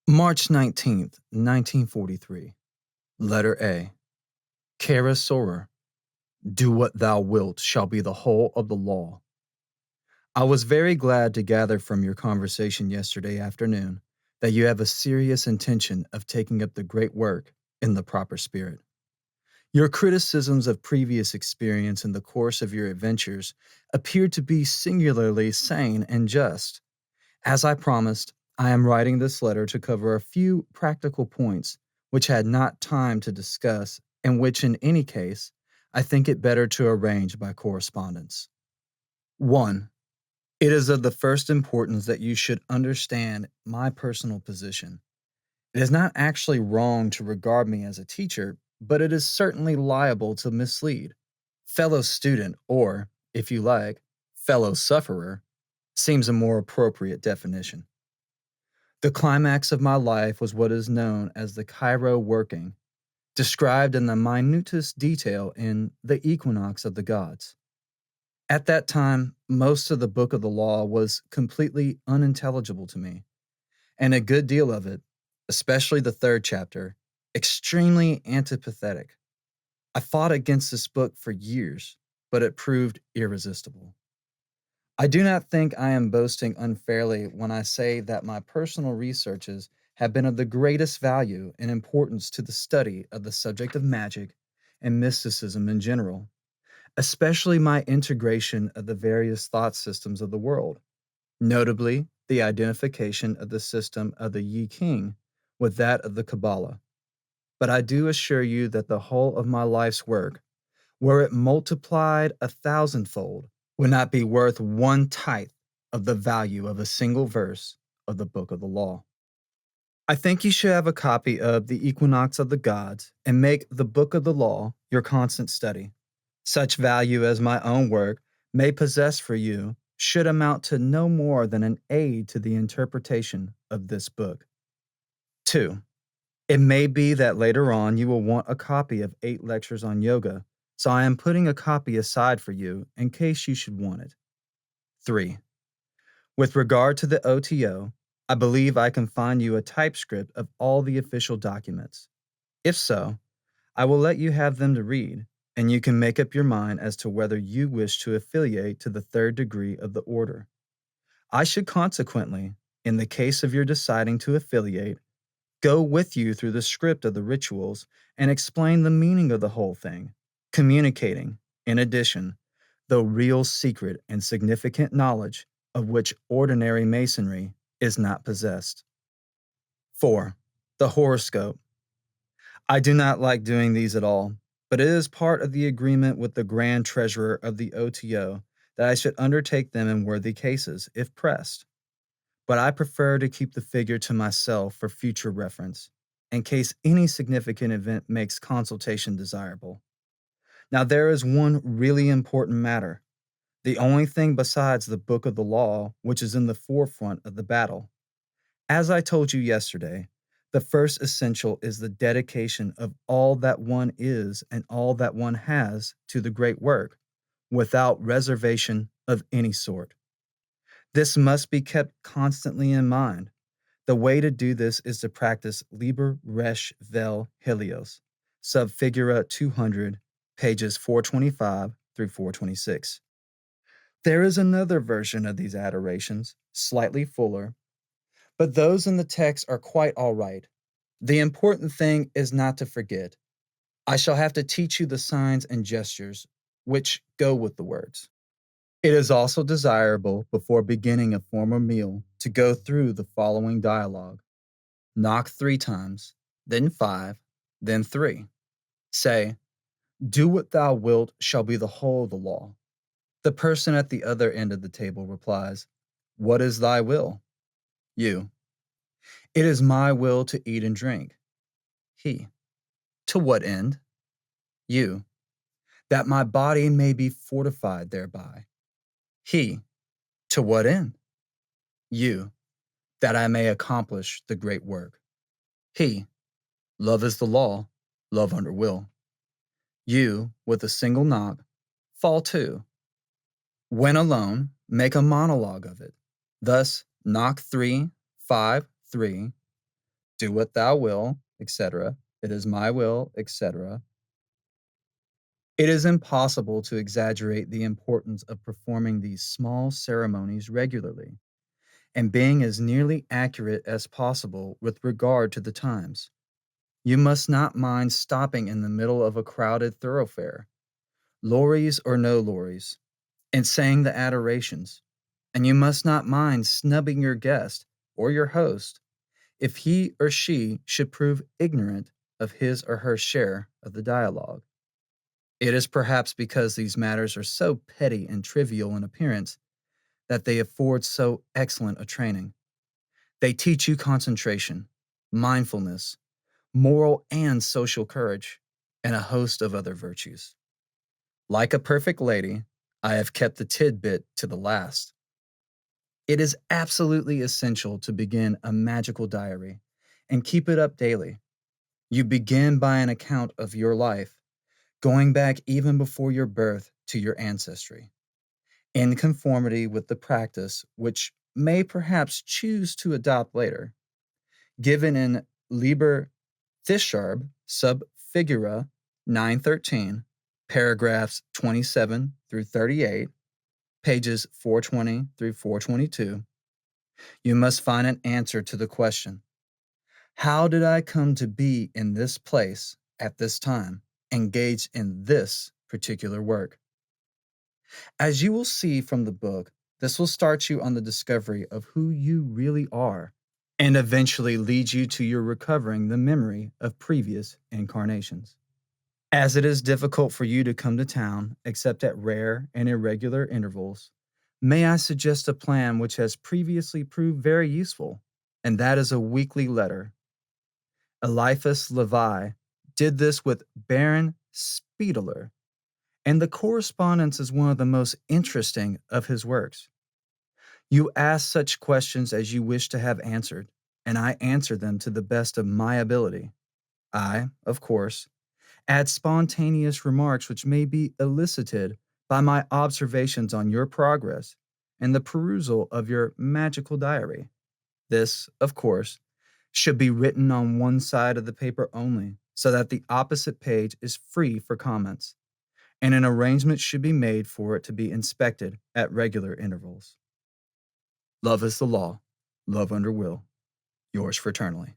March 19th, 1943. Letter A. Cara Sorer, do what thou wilt shall be the whole of the law. I was very glad to gather from your conversation yesterday afternoon that you have a serious intention of taking up the great work in the proper spirit. Your criticisms of previous experience in the course of your adventures appeared to be singularly sane and just. As I promised, I am writing this letter to cover a few practical points which had not time to discuss and which, in any case, I think it better to arrange by correspondence. 1. It is of the first importance that you should understand my personal position. It is not actually wrong to regard me as a teacher, but it is certainly liable to mislead. Fellow student, or, if you like, fellow sufferer, seems a more appropriate definition. The climax of my life was what is known as the Cairo working, described in the minutest detail in The Equinox of the Gods. At that time, most of the book of the law was completely unintelligible to me, and a good deal of it, especially the third chapter, extremely antipathetic. I fought against this book for years, but it proved irresistible. I do not think I am boasting unfairly when I say that my personal researches have been of the greatest value and importance to the study of the subject of magic and mysticism in general, especially my integration of the various thought systems of the world, notably the identification of the system of the Yi King with that of the Qabalah. But I do assure you that the whole of my life's work, were it multiplied 1,000-fold, would not be worth 1/10 of the value of a single verse of the Book of the Law. I think you should have a copy of The Equinox of the Gods and make the Book of the Law your constant study. Such value as my own work may possess for you should amount to no more than an aid to the interpretation of this book. 2. It may be that later on you will want a copy of 8 lectures on yoga, so I am putting a copy aside for you in case you should want it. 3. With regard to the O.T.O, I believe I can find you a typescript of all the official documents. If so, I will let you have them to read, and you can make up your mind as to whether you wish to affiliate to the third degree of the order. I should consequently, in the case of your deciding to affiliate, go with you through the script of the rituals and explain the meaning of the whole thing, communicating, in addition, the real secret and significant knowledge of which ordinary masonry is not possessed. 4. The horoscope. I do not like doing these at all, but it is part of the agreement with the Grand Treasurer of the O.T.O that I should undertake them in worthy cases, if pressed. But I prefer to keep the figure to myself for future reference, in case any significant event makes consultation desirable. Now, there is one really important matter, the only thing besides the Book of the Law which is in the forefront of the battle. As I told you yesterday, the first essential is the dedication of all that one is and all that one has to the great work, without reservation of any sort. This must be kept constantly in mind. The way to do this is to practice Liber Resh Vel Helios, Subfigura 200, pages 425 through 426. There is another version of these adorations, slightly fuller, but those in the text are quite all right. The important thing is not to forget. I shall have to teach you the signs and gestures which go with the words. It is also desirable, before beginning a formal meal, to go through the following dialogue. Knock 3 times, then 5, then 3. Say, do what thou wilt shall be the whole of the law. The person at the other end of the table replies, what is thy will? You. It is my will to eat and drink. He. To what end? You. That my body may be fortified thereby. He. To what end? You. That I may accomplish the great work. He. Love is the law, love under will. You, with a single knock, fall to. When alone, make a monologue of it. Thus, knock 3, 5, 3. Do what thou will, etc. It is my will, etc. It is impossible to exaggerate the importance of performing these small ceremonies regularly and being as nearly accurate as possible with regard to the times. You must not mind stopping in the middle of a crowded thoroughfare, lorries or no lorries, and saying the adorations. And you must not mind snubbing your guest or your host if he or she should prove ignorant of his or her share of the dialogue. It is perhaps because these matters are so petty and trivial in appearance that they afford so excellent a training. They teach you concentration, mindfulness, moral and social courage, and a host of other virtues. Like a perfect lady, I have kept the tidbit to the last. It is absolutely essential to begin a magical diary and keep it up daily. You begin by an account of your life, going back even before your birth to your ancestry, in conformity with the practice which may perhaps choose to adopt later, given in Liber Thisharb sub figura 913, paragraphs 27 through 38, pages 420 through 422. You must find an answer to the question: how did I come to be in this place at this time, engaged in this particular work? As you will see from the book, this will start you on the discovery of who you really are and eventually lead you to your recovering the memory of previous incarnations. As it is difficult for you to come to town except at rare and irregular intervals, may I suggest a plan which has previously proved very useful, and that is a weekly letter. Eliphas Levi did this with Baron Spiedeler, and the correspondence is one of the most interesting of his works. You ask such questions as you wish to have answered, and I answer them to the best of my ability. I, of course, add spontaneous remarks which may be elicited by my observations on your progress and the perusal of your magical diary. This, of course, should be written on one side of the paper only, so that the opposite page is free for comments, and an arrangement should be made for it to be inspected at regular intervals. Love is the law, love under will. Yours fraternally.